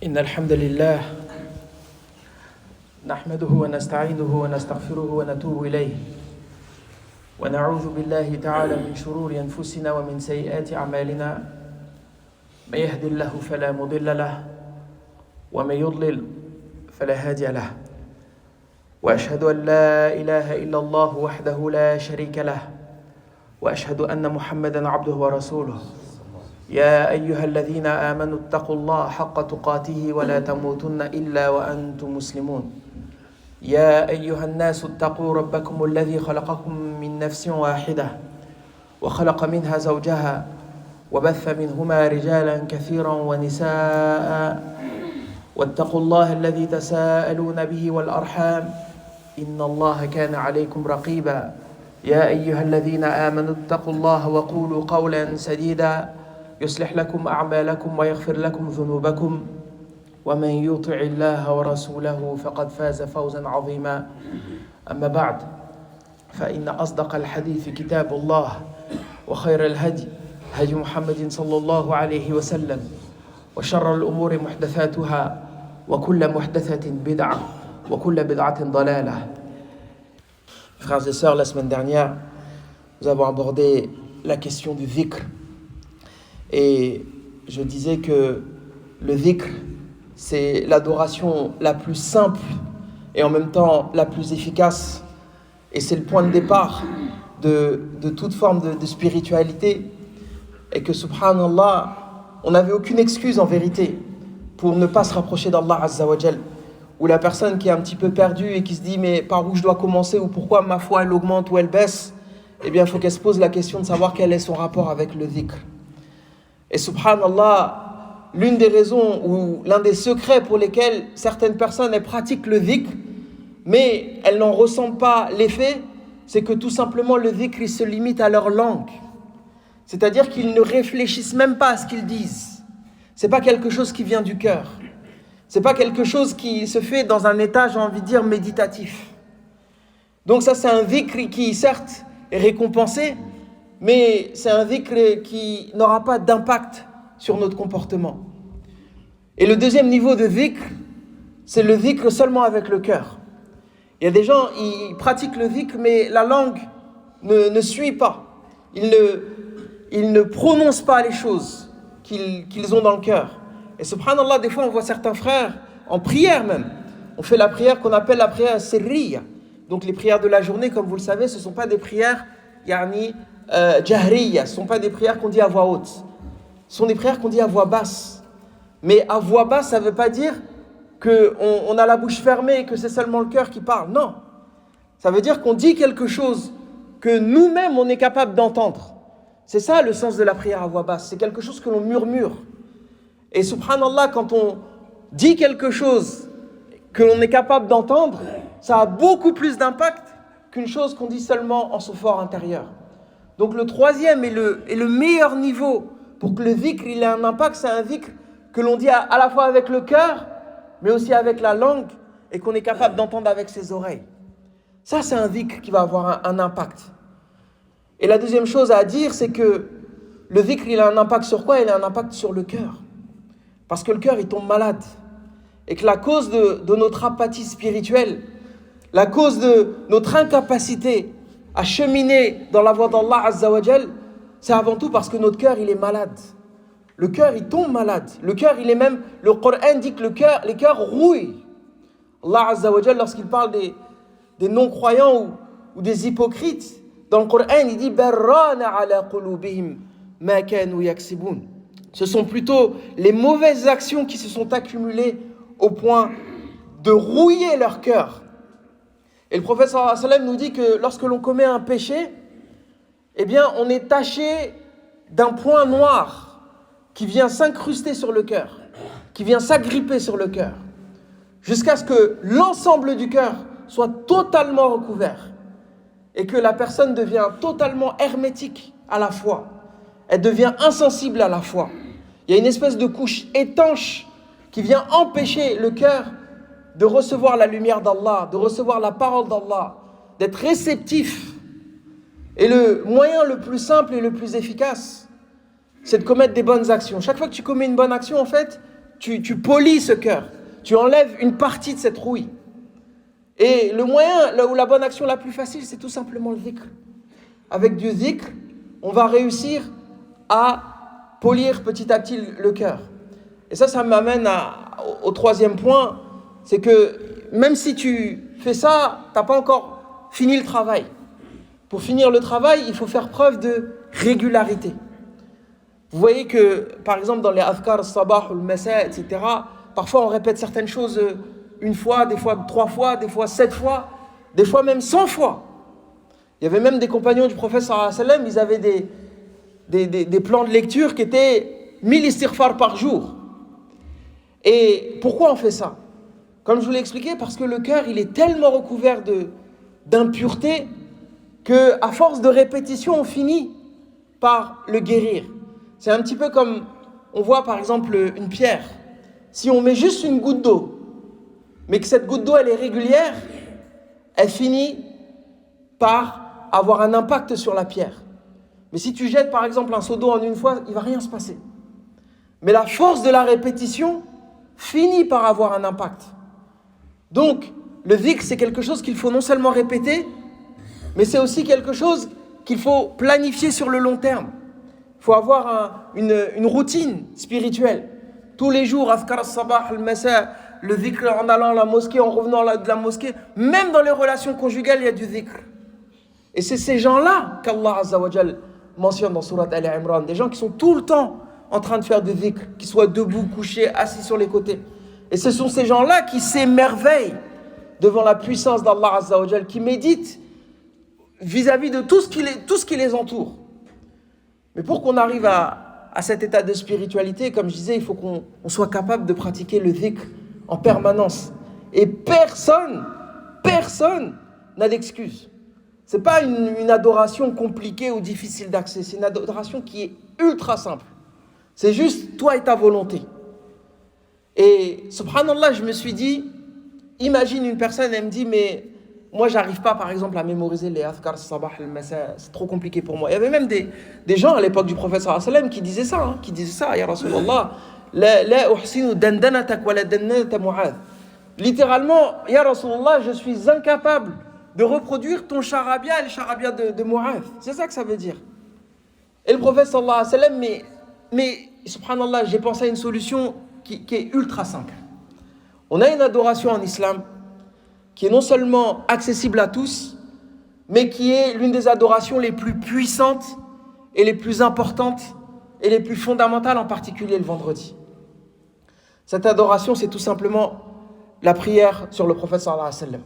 إن الحمد لله نحمده ونستعينه ونستغفره ونتوب إليه ونعوذ بالله تعالى من شرور أنفسنا ومن سيئات أعمالنا من يهد الله فلا مضل له ومن يضلل فلا هادي له وأشهد أن لا إله إلا الله وحده لا شريك له وأشهد أن محمدًا عبده ورسوله يا أيها الذين آمنوا اتقوا الله حق تقاته ولا تموتن إلا وأنتم مسلمون يا أيها الناس اتقوا ربكم الذي خلقكم من نفس واحدة وخلق منها زوجها وبث منهما رجالا كثيرا ونساء واتقوا الله الذي تساءلون به والأرحام إن الله كان عليكم رقيبا يا أيها الذين آمنوا اتقوا الله وقولوا قولا سديدا يصلح لكم أعمالكم ويغفر لكم ذنوبكم ومن يطع الله ورسوله فقد فاز فوزا عظيما أما بعد فإن أصدق الحديث كتاب الله وخير الهدي هدي محمد صلى الله عليه وسلم وشر الأمور محدثاتها وكل محدثة بدعة وكل بدعة ضلالة. Frères et sœurs, la semaine dernière, nous avons abordé la question du dhikr. Et je disais que le dhikr, c'est l'adoration la plus simple et en même temps la plus efficace. Et c'est le point de départ de toute forme de spiritualité. Et que, subhanallah, on n'avait aucune excuse en vérité pour ne pas se rapprocher d'Allah Azza wa Jal. Ou la personne qui est un petit peu perdue et qui se dit mais par où je dois commencer ou pourquoi ma foi elle augmente ou elle baisse, eh bien il faut qu'elle se pose la question de savoir quel est son rapport avec le dhikr. Et subhanallah, l'une des raisons ou l'un des secrets pour lesquels certaines personnes elles pratiquent le dhikr, mais elles n'en ressentent pas l'effet, c'est que tout simplement le dhikr il se limite à leur langue. C'est-à-dire qu'ils ne réfléchissent même pas à ce qu'ils disent. C'est pas quelque chose qui vient du cœur. C'est pas quelque chose qui se fait dans un état, j'ai envie de dire, méditatif. Donc ça, c'est un dhikr qui, certes, est récompensé, mais c'est un dhikr qui n'aura pas d'impact sur notre comportement. Et le deuxième niveau de dhikr, c'est le dhikr seulement avec le cœur. Il y a des gens, ils pratiquent le dhikr, mais la langue ne suit pas. Ils ne prononcent pas les choses qu'ils ont dans le cœur. Et subhanallah, des fois on voit certains frères, en prière même, on fait la prière qu'on appelle la prière sirriya. Donc les prières de la journée, comme vous le savez, ce ne sont pas des prières jahriya, ce ne sont pas des prières qu'on dit à voix haute. Ce sont des prières qu'on dit à voix basse. Mais à voix basse, ça ne veut pas dire qu'on a la bouche fermée et que c'est seulement le cœur qui parle. Non. Ça veut dire qu'on dit quelque chose que nous-mêmes on est capable d'entendre. C'est ça le sens de la prière à voix basse. C'est quelque chose que l'on murmure. Et subhanallah, quand on dit quelque chose que l'on est capable d'entendre, ça a beaucoup plus d'impact qu'une chose qu'on dit seulement en son fort intérieur. Donc le troisième et le meilleur niveau pour que le dhikr il ait un impact, c'est un dhikr que l'on dit à la fois avec le cœur, mais aussi avec la langue, et qu'on est capable d'entendre avec ses oreilles. Ça, c'est un dhikr qui va avoir un impact. Et la deuxième chose à dire, c'est que le dhikr, il a un impact sur quoi? Il a un impact sur le cœur. Parce que le cœur, il tombe malade. Et que la cause de notre apathie spirituelle, la cause de notre incapacité à cheminer dans la voie d'Allah Azza wa Jal, c'est avant tout parce que notre cœur, il est malade. Le cœur, il tombe malade. Le cœur, il est même... Le Coran dit que les cœurs rouillent. Allah Azza wa Jal, lorsqu'il parle des non-croyants ou des hypocrites, dans le Coran, il dit « Barrana ala qulubihim ma kanu yaksibun » Ce sont plutôt les mauvaises actions qui se sont accumulées au point de rouiller leur cœur. Et le prophète sallallahu alayhi wa sallam nous dit que lorsque l'on commet un péché, eh bien on est taché d'un point noir qui vient s'incruster sur le cœur, qui vient s'agripper sur le cœur, jusqu'à ce que l'ensemble du cœur soit totalement recouvert et que la personne devient totalement hermétique à la foi. Elle devient insensible à la foi. Il y a une espèce de couche étanche qui vient empêcher le cœur de recevoir la lumière d'Allah, de recevoir la parole d'Allah, d'être réceptif. Et le moyen le plus simple et le plus efficace, c'est de commettre des bonnes actions. Chaque fois que tu commets une bonne action, en fait, tu polis ce cœur. Tu enlèves une partie de cette rouille. Et le moyen, ou la bonne action la plus facile, c'est tout simplement le dhikr. Avec du dhikr, on va réussir à polir petit à petit le cœur. Et ça m'amène au troisième point, c'est que même si tu fais ça, tu n'as pas encore fini le travail. Pour finir le travail, il faut faire preuve de régularité. Vous voyez que, par exemple, dans les adhkar, sabah, le masa, etc., parfois on répète certaines choses une fois, des fois 3 fois, des fois 7 fois, des fois même 100 fois. Il y avait même des compagnons du prophète sallallahu alayhi wa sallam, ils avaient des plans de lecture qui étaient 1000 istighfar par jour. Et pourquoi on fait ça? Comme je vous l'ai expliqué, parce que le cœur, il est tellement recouvert d'impureté qu'à force de répétition, on finit par le guérir. C'est un petit peu comme, on voit par exemple une pierre. Si on met juste une goutte d'eau, mais que cette goutte d'eau, elle est régulière, elle finit par avoir un impact sur la pierre. Mais si tu jettes par exemple un seau d'eau en une fois, il ne va rien se passer. Mais la force de la répétition finit par avoir un impact. Donc, le dhikr, c'est quelque chose qu'il faut non seulement répéter, mais c'est aussi quelque chose qu'il faut planifier sur le long terme. Il faut avoir une routine spirituelle. Tous les jours, azkar al-sabah, al-masa, le dhikr en allant à la mosquée, en revenant de la mosquée. Même dans les relations conjugales, il y a du dhikr. Et c'est ces gens-là qu'Allah Azza wa Jal mentionne dans Surat Al-Imran. Des gens qui sont tout le temps en train de faire du dhikr, qui soient debout, couchés, assis sur les côtés. Et ce sont ces gens-là qui s'émerveillent devant la puissance d'Allah Azza wa Jal, qui méditent vis-à-vis de tout ce qui les entoure. Mais pour qu'on arrive à cet état de spiritualité, comme je disais, il faut qu'on soit capable de pratiquer le dhikr en permanence. Et personne n'a d'excuse. Ce n'est pas une adoration compliquée ou difficile d'accès, c'est une adoration qui est ultra simple. C'est juste toi et ta volonté. Et subhanallah, je me suis dit, imagine une personne, elle me dit, mais moi j'arrive pas par exemple à mémoriser les adhkar sabah al-masa, c'est trop compliqué pour moi. Il y avait même des gens à l'époque du prophète sallallahu alayhi wa sallam qui disaient ça, ya Rasulallah, la uhsinu dandanatak wa la dandanata Mu'adh. Littéralement, ya Rasulallah, je suis incapable de reproduire ton charabia et le charabia de Mu'adh. C'est ça que ça veut dire. Et le prophète sallallahu alayhi wa sallam, mais subhanallah, j'ai pensé à une solution qui est ultra simple. On a une adoration en islam qui est non seulement accessible à tous, mais qui est l'une des adorations les plus puissantes et les plus importantes et les plus fondamentales, en particulier le vendredi. Cette adoration, c'est tout simplement la prière sur le prophète sallallahu alayhi wa sallam.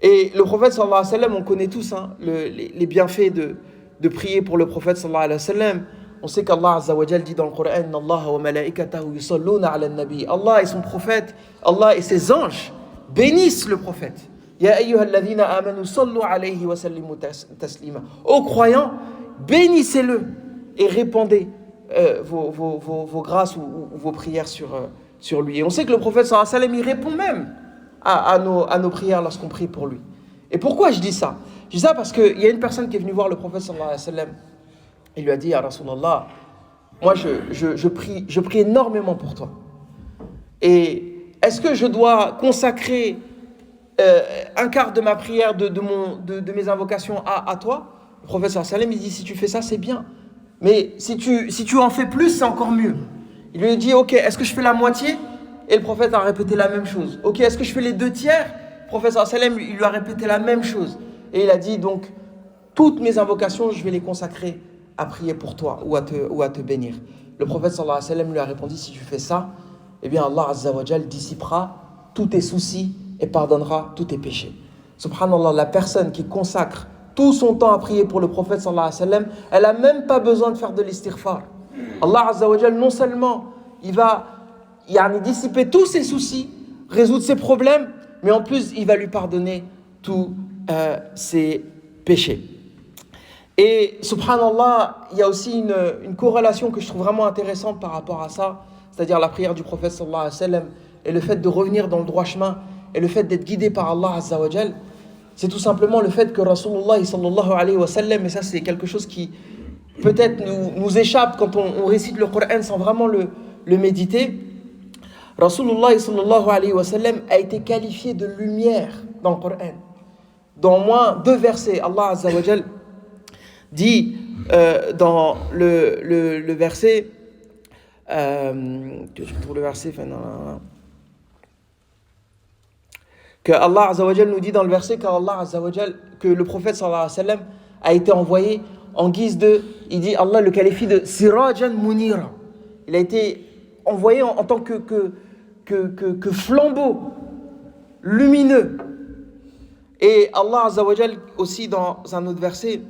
Et le prophète sallallahu alayhi wa sallam, on connaît tous les bienfaits de prier pour le prophète sallallahu alayhi wa sallam. On sait qu'Allah Azza wa Jal dit dans le Coran, Inna Allah wa malaikatahu yusalluna ala nabi. Allah et son prophète, Allah et ses anges bénissent le prophète. Ya ayyuhalladhina amanu sallu alayhi wa sallimu taslima. Ô croyants, bénissez-le et répandez vos grâces ou vos prières sur lui. Et on sait que le prophète sallallahu alayhi wa sallam, il répond même à nos prières lorsqu'on prie pour lui. Et pourquoi je dis ça? Je dis ça parce qu'il y a une personne qui est venue voir le prophète sallallahu alayhi wa sallam. Il lui a dit, ya Rasulallah, moi je prie énormément pour toi. Et est-ce que je dois consacrer un quart de ma prière, de mes invocations à toi? Le prophète sallallahu alayhi wa sallam, il dit, si tu fais ça, c'est bien. Mais si tu en fais plus, c'est encore mieux. Il lui dit, ok, est-ce que je fais la moitié? Et le prophète a répété la même chose. Ok, est-ce que je fais les 2 tiers? Le prophète sallallahu alayhi wa sallam, il lui a répété la même chose. Et il a dit, donc, toutes mes invocations, je vais les consacrer à prier pour toi ou à te bénir. Le prophète sallallahu alayhi wa sallam lui a répondu, si tu fais ça, eh bien Allah Azza wa Jal dissipera tous tes soucis et pardonnera tous tes péchés. Subhanallah, la personne qui consacre tout son temps à prier pour le prophète sallallahu alayhi wa sallam, elle n'a même pas besoin de faire de l'istighfar. Allah Azza wa Jal, non seulement il va dissiper tous ses soucis, résoudre ses problèmes, mais en plus il va lui pardonner tous ses péchés. Et subhanallah, il y a aussi une corrélation que je trouve vraiment intéressante par rapport à ça, c'est-à-dire la prière du prophète sallallahu alayhi wa sallam et le fait de revenir dans le droit chemin et le fait d'être guidé par Allah Azza wa Jal. C'est tout simplement le fait que Rasulullah sallallahu alayhi wa sallam, et ça c'est quelque chose qui peut-être nous échappe quand on récite le Coran sans vraiment le méditer, Rasulullah sallallahu alayhi wa sallam a été qualifié de lumière dans le Coran. Dans au moins 2 versets, Allah Azza wa Jal dit dans le verset, que je trouve le verset, que Allah Azza wa Jal nous dit dans le verset que le prophète sallallahu alayhi wa sallam a été envoyé en guise de, il dit, Allah le qualifie de Sirajan Munira. Il a été envoyé en tant que flambeau lumineux. Et Allah Azza wa Jal aussi dans un autre verset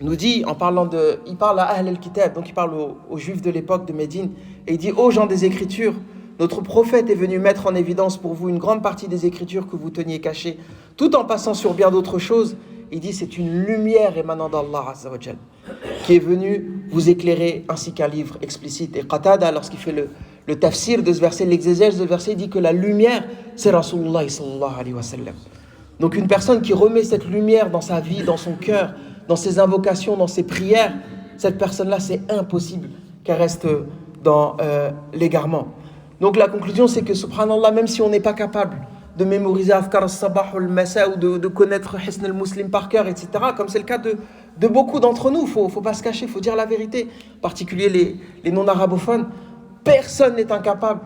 nous dit, il parle à Ahl al-Kitab, donc il parle aux Juifs de l'époque de Médine, et il dit, ô gens des Écritures, notre prophète est venu mettre en évidence pour vous une grande partie des Écritures que vous teniez cachées, tout en passant sur bien d'autres choses. Il dit, c'est une lumière émanant d'Allah Azza wa Jal qui est venue vous éclairer, ainsi qu'un livre explicite. Et Qatada, lorsqu'il fait le tafsir de ce verset, l'exégèse de ce verset, dit que la lumière, c'est Rasulullah sallallahu alayhi wa sallam. Donc une personne qui remet cette lumière dans sa vie, dans son cœur, dans ses invocations, dans ses prières, cette personne-là, c'est impossible qu'elle reste dans l'égarement. Donc la conclusion, c'est que subhanallah, même si on n'est pas capable de mémoriser Afkar al-Sabah ou al-Masa ou de connaître Hisn al-Muslim par cœur, etc., comme c'est le cas de beaucoup d'entre nous, faut pas se cacher, faut dire la vérité, en particulier les non-arabophones, personne n'est incapable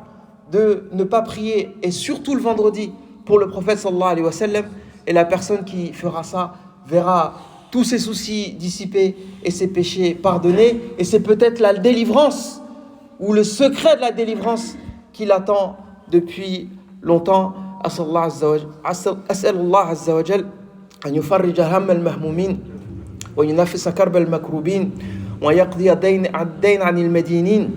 de ne pas prier, et surtout le vendredi, pour le prophète sallallahu alayhi wa sallam, et la personne qui fera ça verra tous ses soucis dissipés et ses péchés pardonnés, et c'est peut-être la délivrance ou le secret de la délivrance qui l'attend depuis longtemps. أسأل الله عز وجل أن يفرج هم المهمومين وينفس كرب المكروبين ويقضي الدين عن المدينين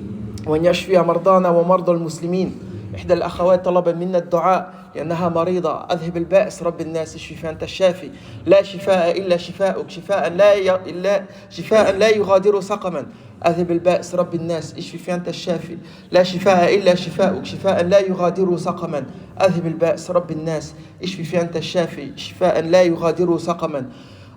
وأن يشفي مرضانا ومرضى المسلمين. إحدى الأخوات طلب منا الدعاء لأنها مريضة. أذهب البأس رب الناس اشفي أنت الشافي لا شفاء إلا شفاءك شفاء لا يغادر سقما. أذهب البأس رب الناس اشفي أنت الشافي لا شفاء إلا شفاءك شفاء لا يغادر سقما. أذهب البأس رب الناس اشفي أنت الشافي شفاء لا يغادر سقما.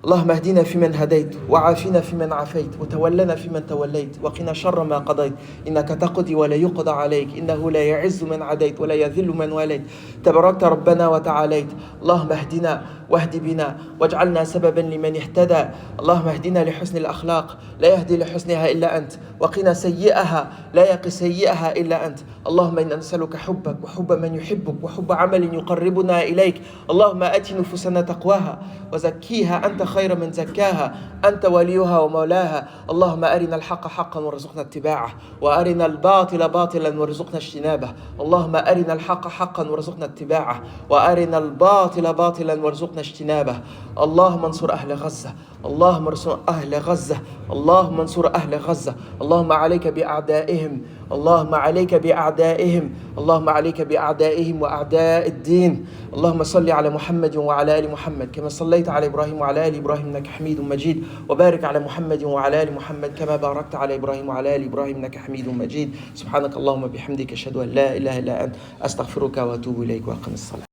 اللهم اهدنا فيمن هديت وعافنا فيمن عافيت وتولنا فيمن توليت وقنا شر ما قضيت إنك تقضي ولا يقضى عليك إنه لا يعز من عديت ولا يذل من واليت تباركت ربنا وتعاليت. اللهم اهدنا واهد بنا واجعلنا سببا لمن اهتدى. اللهم اهدنا لحسن الأخلاق لا يهدي لحسنها إلا أنت وقنا سيئها لا يقي سيئها إلا أنت. اللهم إنا نسألك حبك وحب من يحبك وحب عمل يقربنا إليك. اللهم آت نفوسنا تقواها وزكيها أنت خير من زكاها أنت وليها ومولاها. اللهم أرنا الحق حقا وارزقنا اتباعه وأرنا الباطل باطلا وارزقنا اجتنابه. اللهم أرنا الحق حقا وارزقنا اتباعه وأرنا الباطل باطلا وارزقنا اجتنابه. اللهم انصر أهل غزة. اللهم انصر أهل غزة. اللهم انصر أهل غزة. اللهم عليك بأعدائهم. اللهم عليك بأعدائهم. اللهم عليك بأعدائهم وأعداء الدين. اللهم صل على محمد وعلى آل محمد كما صليت على إبراهيم وعلى آل إبراهيم إنك حميد مجيد وبارك على محمد وعلى آل محمد كما باركت على إبراهيم وعلى آل إبراهيم إنك حميد مجيد. سبحانك اللهم بحمدك أشهد أن لا إله إلا أنت أستغفرك وأتوب إليك وأقم الصلاة.